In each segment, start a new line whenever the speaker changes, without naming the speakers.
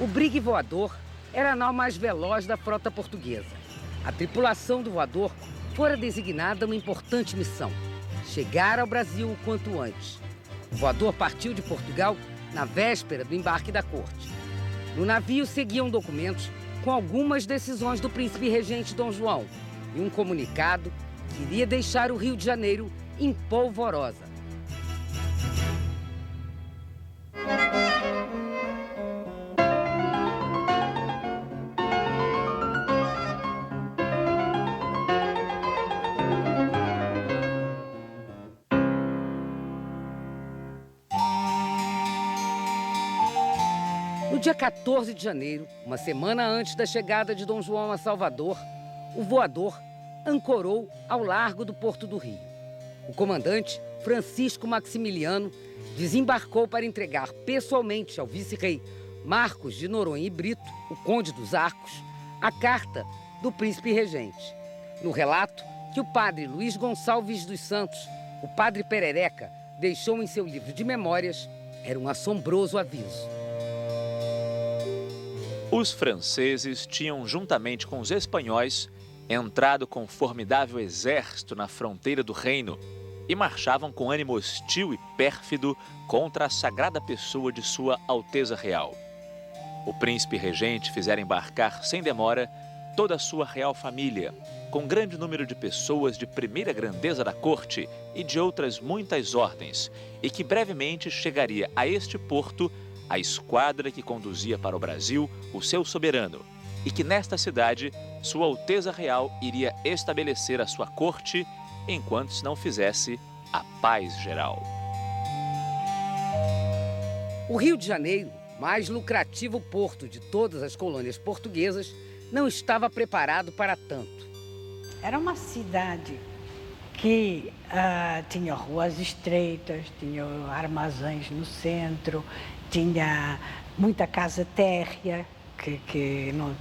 O brigue voador era a nau mais veloz da frota portuguesa. A tripulação do voador fora designada uma importante missão: chegar ao Brasil o quanto antes. O voador partiu de Portugal na véspera do embarque da corte. No navio seguiam documentos com algumas decisões do príncipe regente Dom João e um comunicado que iria deixar o Rio de Janeiro em polvorosa. No dia 14 de janeiro, uma semana antes da chegada de Dom João a Salvador, o voador ancorou ao largo do Porto do Rio. O comandante, Francisco Maximiliano, desembarcou para entregar pessoalmente ao vice-rei Marcos de Noronha e Brito, o conde dos Arcos, a carta do príncipe regente. No relato que o padre Luiz Gonçalves dos Santos, o padre Perereca, deixou em seu livro de memórias, era um assombroso aviso.
Os franceses tinham, juntamente com os espanhóis, entrado com um formidável exército na fronteira do reino e marchavam com ânimo hostil e pérfido contra a sagrada pessoa de Sua Alteza Real. O príncipe regente fizera embarcar sem demora toda a sua real família, com grande número de pessoas de primeira grandeza da corte e de outras muitas ordens, e que brevemente chegaria a este porto a esquadra que conduzia para o Brasil o seu soberano, e que nesta cidade Sua Alteza Real iria estabelecer a sua corte enquanto se não fizesse a paz geral.
O Rio de Janeiro, mais lucrativo porto de todas as colônias portuguesas, não estava preparado para tanto.
Era uma cidade que tinha ruas estreitas, tinha armazéns no centro, tinha muita casa térrea,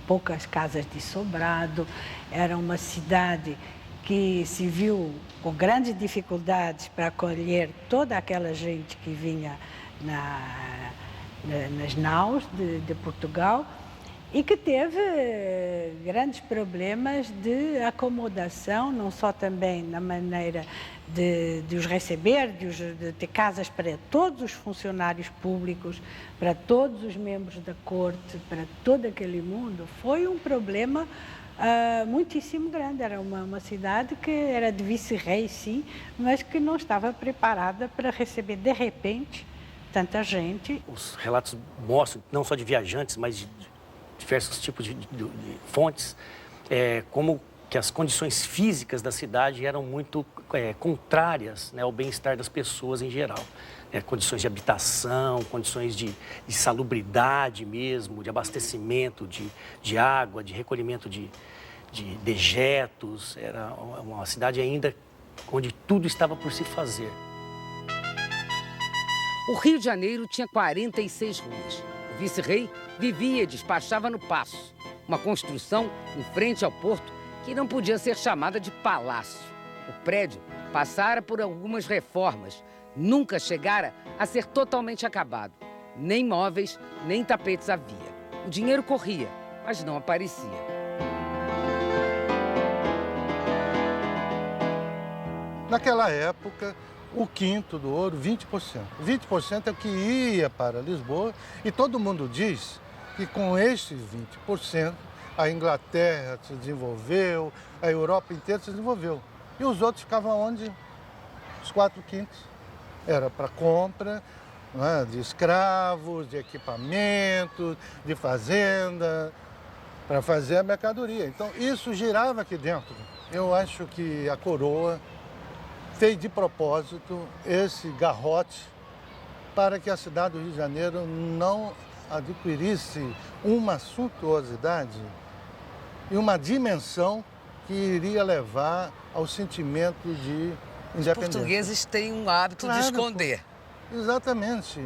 poucas casas de sobrado. Era uma cidade que se viu com grandes dificuldades para acolher toda aquela gente que vinha nas naus de Portugal e que teve grandes problemas de acomodação, não só também na maneira de os receber, de ter casas para todos os funcionários públicos, para todos os membros da corte, para todo aquele mundo. Foi um problema muitíssimo grande. Era uma cidade que era de vice-rei, sim, mas que não estava preparada para receber de repente tanta gente.
Os relatos mostram, não só de viajantes, mas de diversos tipos de fontes, como que as condições físicas da cidade eram muito contrárias, né, ao bem-estar das pessoas em geral. Condições de habitação, condições de salubridade mesmo, de abastecimento de água, de recolhimento de dejetos. Era uma cidade ainda onde tudo estava por se fazer.
O Rio de Janeiro tinha 46 ruas. O vice-rei vivia e despachava no Paço, uma construção em frente ao porto que não podia ser chamada de palácio. O prédio passara por algumas reformas, nunca chegara a ser totalmente acabado. Nem móveis, nem tapetes havia. O dinheiro corria, mas não aparecia.
Naquela época, o quinto do ouro, 20%. 20% é o que ia para Lisboa e todo mundo diz que com estes 20%, a Inglaterra se desenvolveu, a Europa inteira se desenvolveu. E os outros ficavam onde? Os 4/5. Era para compra, né, de escravos, de equipamentos, de fazenda, para fazer a mercadoria. Então, isso girava aqui dentro. Eu acho que a coroa fez de propósito esse garrote para que a cidade do Rio de Janeiro não adquirisse uma suntuosidade e uma dimensão que iria levar ao sentimento de independência.
Os portugueses têm um hábito de esconder.
Exatamente.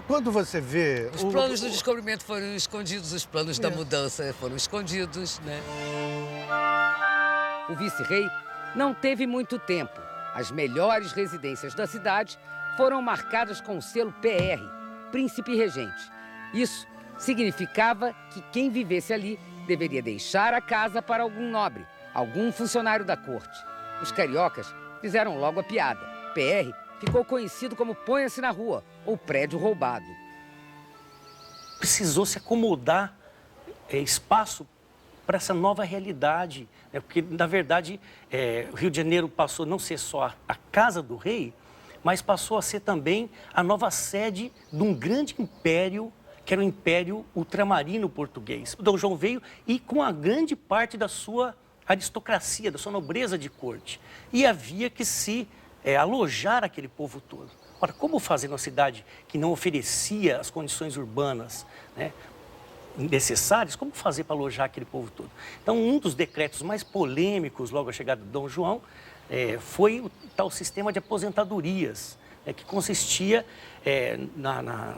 Quando você vê...
Os planos do descobrimento foram escondidos, os planos da mudança foram escondidos, né? O vice-rei não teve muito tempo. As melhores residências da cidade foram marcadas com o selo PR, Príncipe Regente. Isso significava que quem vivesse ali deveria deixar a casa para algum nobre, algum funcionário da corte. Os cariocas fizeram logo a piada. PR ficou conhecido como Ponha-se na Rua, ou Prédio Roubado.
Precisou se acomodar espaço para essa nova realidade, né? Porque, na verdade, o Rio de Janeiro passou a não ser só a casa do rei, mas passou a ser também a nova sede de um grande império, que era o Império Ultramarino Português. Dom João veio e com a grande parte da sua aristocracia, da sua nobreza de corte. E havia que se alojar aquele povo todo. Ora, como fazer numa cidade que não oferecia as condições urbanas, né, necessárias, como fazer para alojar aquele povo todo? Então, um dos decretos mais polêmicos, logo à chegada de Dom João, foi o tal sistema de aposentadorias, que consistia na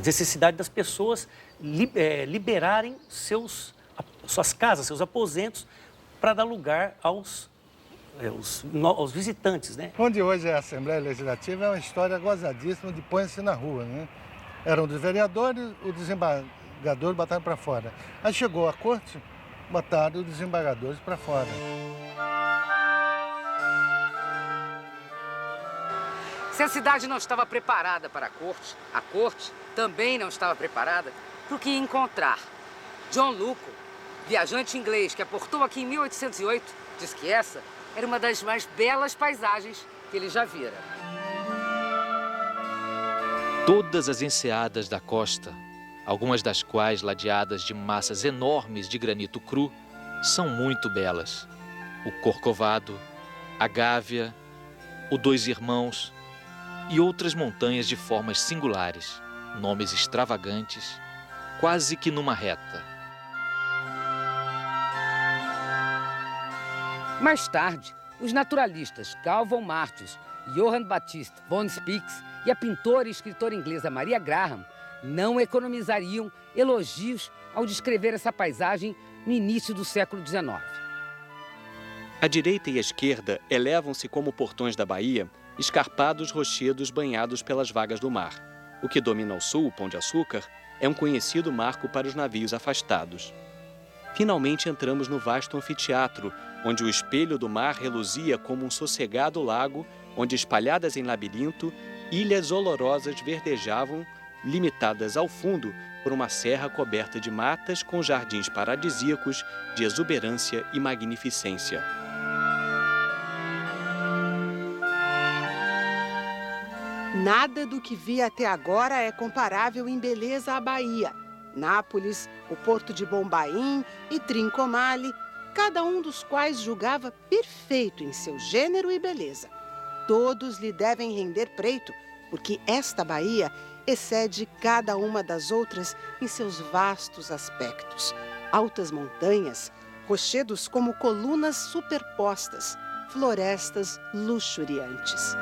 necessidade das pessoas liberarem suas casas, seus aposentos, para dar lugar aos visitantes, né?
Onde hoje é a Assembleia Legislativa é uma história gozadíssima de Põe-se na Rua, né? Eram dos vereadores, o desembargador botaram para fora. Aí chegou a corte, botaram os desembargadores para fora.
Se a cidade não estava preparada para a corte também não estava preparada para o que ia encontrar. John Luco, viajante inglês que aportou aqui em 1808, diz que essa era uma das mais belas paisagens que ele já vira.
Todas as enseadas da costa, algumas das quais ladeadas de massas enormes de granito cru, são muito belas. O Corcovado, a Gávea, o Dois Irmãos e outras montanhas de formas singulares, nomes extravagantes, quase que numa reta.
Mais tarde, os naturalistas Carl von Martius, Johann Baptist von Spix e a pintora e escritora inglesa Maria Graham não economizariam elogios ao descrever essa paisagem no início do século XIX.
A direita e a esquerda elevam-se como portões da Bahia, escarpados rochedos banhados pelas vagas do mar. O que domina ao sul, o Pão de Açúcar, é um conhecido marco para os navios afastados. Finalmente entramos no vasto anfiteatro, onde o espelho do mar reluzia como um sossegado lago, onde, espalhadas em labirinto, ilhas olorosas verdejavam, limitadas ao fundo por uma serra coberta de matas com jardins paradisíacos de exuberância e magnificência.
Nada do que vi até agora é comparável em beleza à Bahia. Nápoles, o porto de Bombaim e Trincomalee, cada um dos quais julgava perfeito em seu gênero e beleza. Todos lhe devem render preito, porque esta Bahia excede cada uma das outras em seus vastos aspectos. Altas montanhas, rochedos como colunas superpostas, florestas luxuriantes.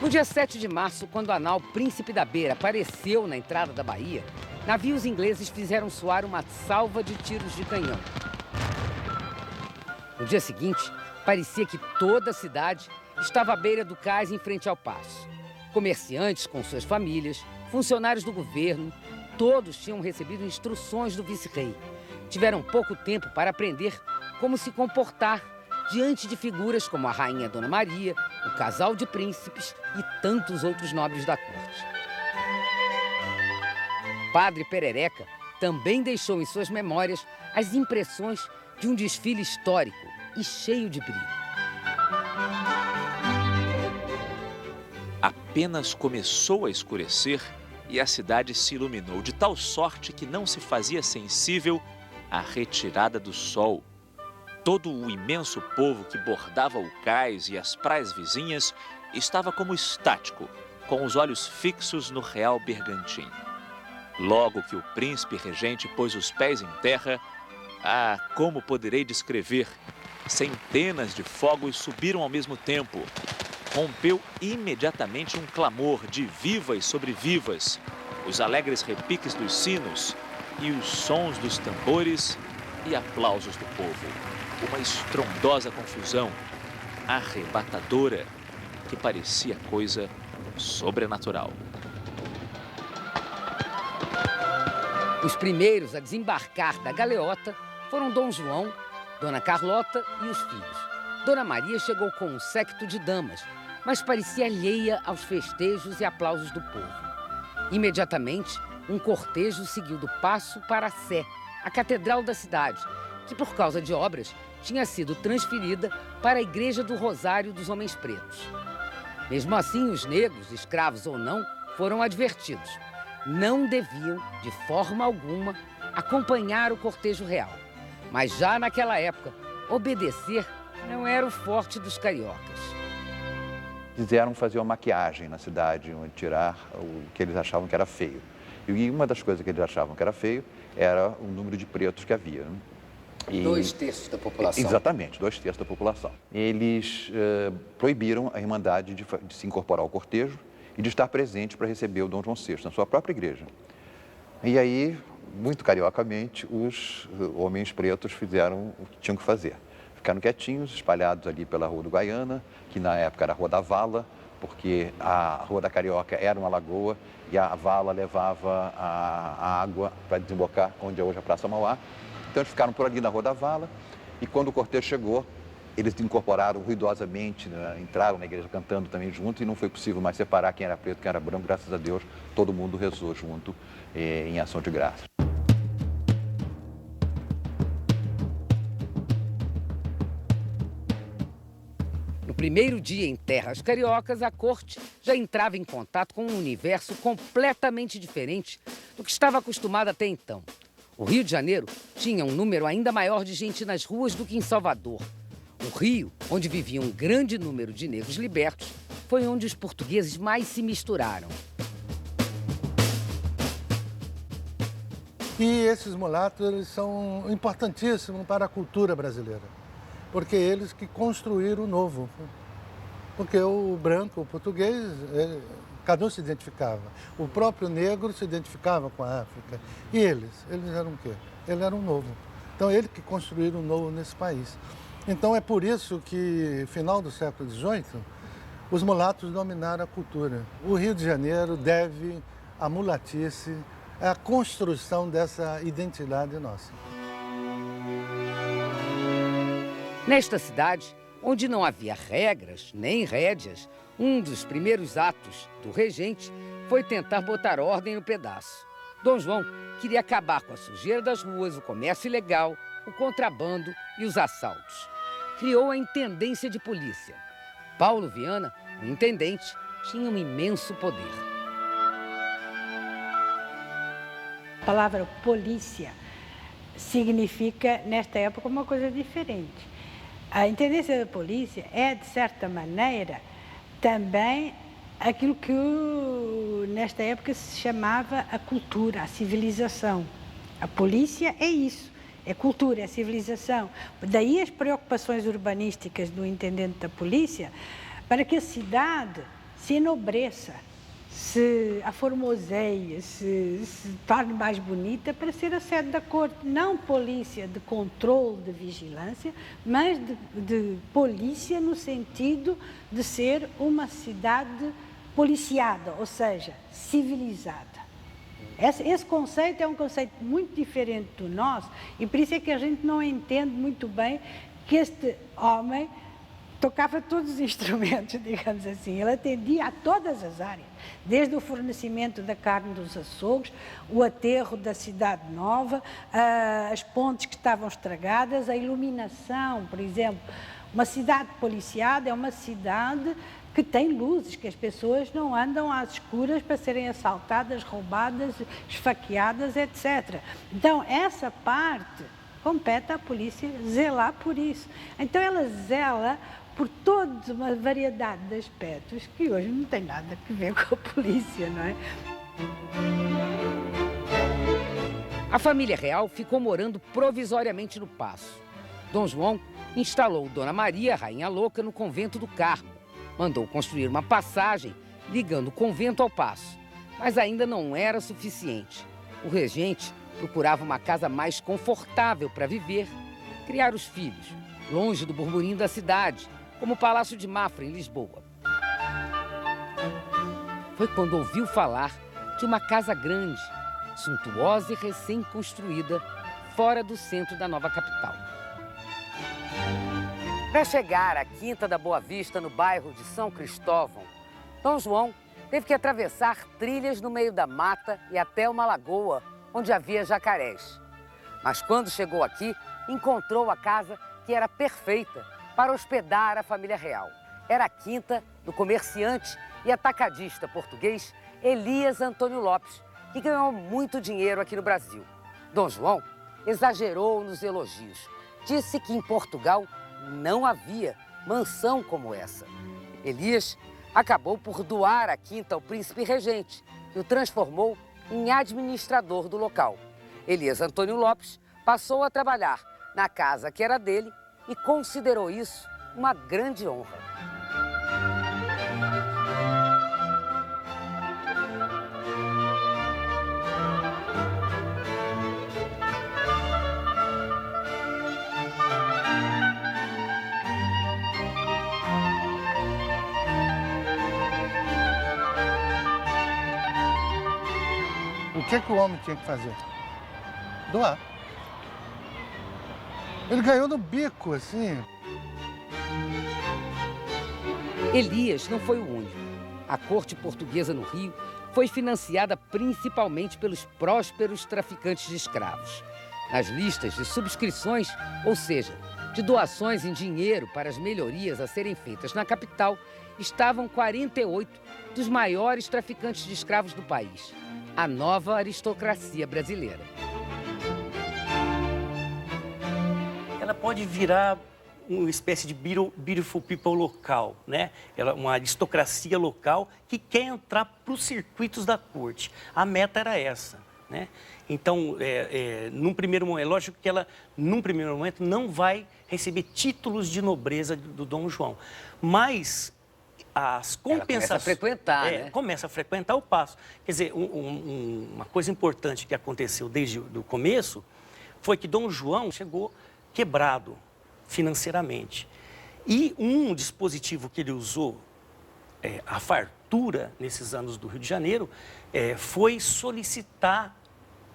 No dia 7 de março, quando a nau Príncipe da Beira apareceu na entrada da Bahia, navios ingleses fizeram soar uma salva de tiros de canhão. No dia seguinte, parecia que toda a cidade estava à beira do cais em frente ao paço. Comerciantes com suas famílias, funcionários do governo, todos tinham recebido instruções do vice-rei. Tiveram pouco tempo para aprender como se comportar diante de figuras como a rainha Dona Maria, o casal de príncipes e tantos outros nobres da corte. Padre Perereca também deixou em suas memórias as impressões de um desfile histórico e cheio de brilho.
Apenas começou a escurecer e a cidade se iluminou de tal sorte que não se fazia sensível à retirada do sol. Todo o imenso povo que bordava o cais e as praias vizinhas estava como estático, com os olhos fixos no Real Bergantim. Logo que o príncipe regente pôs os pés em terra, como poderei descrever? Centenas de fogos subiram ao mesmo tempo. Rompeu imediatamente um clamor de vivas sobre vivas, os alegres repiques dos sinos e os sons dos tambores e aplausos do povo. Uma estrondosa confusão, arrebatadora, que parecia coisa sobrenatural.
Os primeiros a desembarcar da galeota foram Dom João, Dona Carlota e os filhos. Dona Maria chegou com um séquito de damas, mas parecia alheia aos festejos e aplausos do povo. Imediatamente, um cortejo seguiu do Paço para a Sé, a catedral da cidade, que por causa de obras tinha sido transferida para a Igreja do Rosário dos Homens Pretos. Mesmo assim, os negros, escravos ou não, foram advertidos. Não deviam, de forma alguma, acompanhar o cortejo real. Mas já naquela época, obedecer não era o forte dos cariocas.
Quiseram fazer uma maquiagem na cidade, tirar o que eles achavam que era feio. E uma das coisas que eles achavam que era feio era o número de pretos que havia.
E 2/3 da população.
Exatamente, 2/3 da população. Eles proibiram a Irmandade de se incorporar ao cortejo e de estar presente para receber o Dom João VI na sua própria igreja. E aí, muito cariocamente, os homens pretos fizeram o que tinham que fazer. Ficaram quietinhos, espalhados ali pela Rua do Guaiana, que na época era a Rua da Vala, porque a Rua da Carioca era uma lagoa e a vala levava a água para desembocar onde é hoje a Praça Mauá. Então eles ficaram por ali na Rua da Vala e quando o cortejo chegou, eles se incorporaram ruidosamente, né? Entraram na igreja cantando também junto e não foi possível mais separar quem era preto e quem era branco. Graças a Deus, todo mundo rezou junto em ação de graça.
No primeiro dia em terras cariocas, a corte já entrava em contato com um universo completamente diferente do que estava acostumado até então. O Rio de Janeiro tinha um número ainda maior de gente nas ruas do que em Salvador. O Rio, onde vivia um grande número de negros libertos, foi onde os portugueses mais se misturaram.
E esses mulatos eles são importantíssimos para a cultura brasileira, porque eles que construíram o novo. Porque o branco, o português, cada um se identificava. O próprio negro se identificava com a África. E eles eram o quê? Eles eram o novo. Então, eles que construíram o novo nesse país. Então, é por isso que, final do século XVIII, os mulatos dominaram a cultura. O Rio de Janeiro deve à mulatice, à construção dessa identidade nossa.
Nesta cidade, onde não havia regras nem rédeas, um dos primeiros atos do regente foi tentar botar ordem no pedaço. Dom João queria acabar com a sujeira das ruas, o comércio ilegal, o contrabando e os assaltos. Criou a Intendência de Polícia. Paulo Viana, o intendente, tinha um imenso poder.
A palavra polícia significa, nesta época, uma coisa diferente. A Intendência da Polícia é, de certa maneira, também aquilo que nesta época se chamava a cultura, a civilização. A polícia é isso, é cultura, é civilização. Daí as preocupações urbanísticas do intendente da polícia para que a cidade se enobreça, se aformoseie, se torne mais bonita para ser a sede da corte. Não polícia de controle, de vigilância, mas de polícia no sentido de ser uma cidade policiada, ou seja, civilizada. Esse conceito é um conceito muito diferente do nosso e por isso é que a gente não entende muito bem que este homem tocava todos os instrumentos, digamos assim. Ele atendia a todas as áreas, desde o fornecimento da carne dos açougues, o aterro da cidade nova, as pontes que estavam estragadas, a iluminação, por exemplo. Uma cidade policiada é uma cidade que tem luzes, que as pessoas não andam às escuras para serem assaltadas, roubadas, esfaqueadas, etc. Então, essa parte compete à polícia zelar por isso. Então, ela zela por toda uma variedade de aspectos que hoje não tem nada a ver com a polícia, não é?
A família real ficou morando provisoriamente no Paço. Dom João instalou Dona Maria, Rainha Louca, no convento do Carmo. Mandou construir uma passagem ligando o convento ao Paço, mas ainda não era suficiente. O regente procurava uma casa mais confortável para viver, criar os filhos, longe do burburinho da cidade, como o Palácio de Mafra, em Lisboa. Foi quando ouviu falar de uma casa grande, suntuosa e recém-construída, fora do centro da nova capital. Para chegar à Quinta da Boa Vista, no bairro de São Cristóvão, Dom João teve que atravessar trilhas no meio da mata e até uma lagoa, onde havia jacarés. Mas quando chegou aqui, encontrou a casa que era perfeita para hospedar a família real. Era a quinta do comerciante e atacadista português Elias Antônio Lopes, que ganhou muito dinheiro aqui no Brasil. Dom João exagerou nos elogios. Disse que em Portugal não havia mansão como essa. Elias acabou por doar a quinta ao príncipe regente, que o transformou em administrador do local. Elias Antônio Lopes passou a trabalhar na casa que era dele e considerou isso uma grande honra.
O que o homem tinha que fazer? Doar. Ele ganhou no bico, assim.
Elias não foi o único. A corte portuguesa no Rio foi financiada principalmente pelos prósperos traficantes de escravos. Nas listas de subscrições, ou seja, de doações em dinheiro para as melhorias a serem feitas na capital, estavam 48 dos maiores traficantes de escravos do país. A nova aristocracia brasileira.
Ela pode virar uma espécie de beautiful people local, né? Ela, uma aristocracia local que quer entrar para os circuitos da corte. A meta era essa, né? Então, num primeiro momento, é lógico que ela, num primeiro momento, não vai receber títulos de nobreza do Dom João, mas as compensações...
Começa a frequentar, né?
Começa a frequentar o passo. Quer dizer, uma coisa importante que aconteceu desde o começo foi que Dom João chegou quebrado financeiramente. E um dispositivo que ele usou, a fartura, nesses anos do Rio de Janeiro, foi solicitar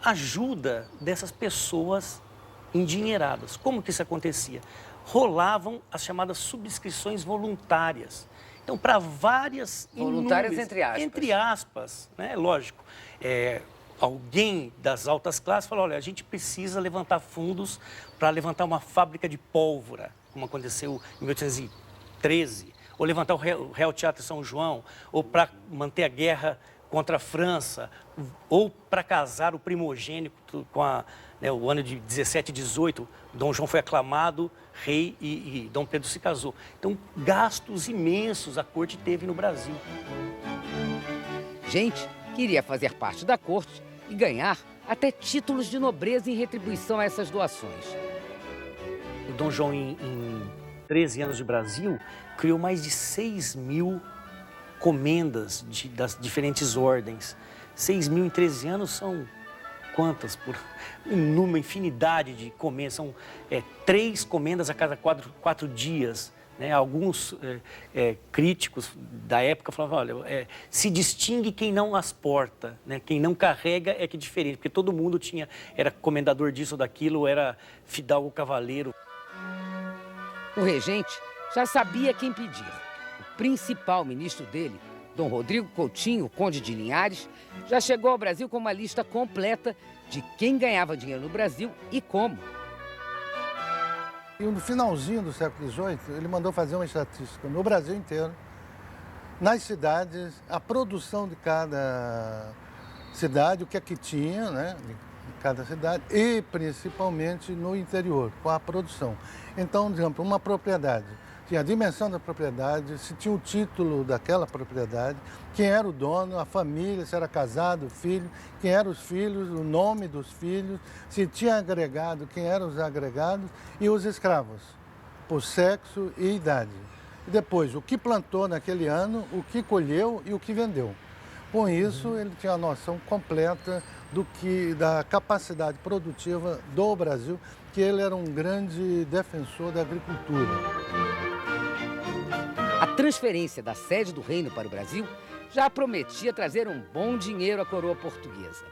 ajuda dessas pessoas endinheiradas. Como que isso acontecia? Rolavam as chamadas subscrições voluntárias. Então, para várias...
Voluntárias entre aspas.
Entre aspas, né? Lógico. Alguém das altas classes falou, olha, a gente precisa levantar fundos para levantar uma fábrica de pólvora, como aconteceu em 1813, ou levantar o Real Teatro São João, ou para manter a guerra contra a França, ou para casar o primogênito com o ano de 17 e 18, Dom João foi aclamado rei e Dom Pedro se casou. Então, gastos imensos a corte teve no Brasil.
Gente queria fazer parte da corte e ganhar até títulos de nobreza em retribuição a essas doações.
O Dom João, em 13 anos de Brasil, criou mais de 6.000 comendas das diferentes ordens. 6.000 em 13 anos são quantas? Uma infinidade de comendas. São 3 comendas a cada 4 dias. Né? Alguns críticos da época falavam, olha, se distingue quem não as porta, né? Quem não carrega é que é diferente, porque todo mundo era comendador disso ou daquilo, era fidalgo cavaleiro.
O regente já sabia quem pedir. O principal ministro dele, Dom Rodrigo Coutinho, conde de Linhares, já chegou ao Brasil com uma lista completa de quem ganhava dinheiro no Brasil e como.
E no finalzinho do século XVIII, ele mandou fazer uma estatística no Brasil inteiro, nas cidades, a produção de cada cidade, o que é que tinha, né, de cada cidade, e principalmente no interior, com a produção. Então, por exemplo, uma propriedade, tinha a dimensão da propriedade, se tinha o título daquela propriedade, quem era o dono, a família, se era casado, filho, quem eram os filhos, o nome dos filhos, se tinha agregado, quem eram os agregados e os escravos, por sexo e idade. E depois, o que plantou naquele ano, o que colheu e o que vendeu. Com isso, ele tinha a noção completa do que da capacidade produtiva do Brasil, que ele era um grande defensor da agricultura.
A transferência da sede do reino para o Brasil já prometia trazer um bom dinheiro à coroa portuguesa.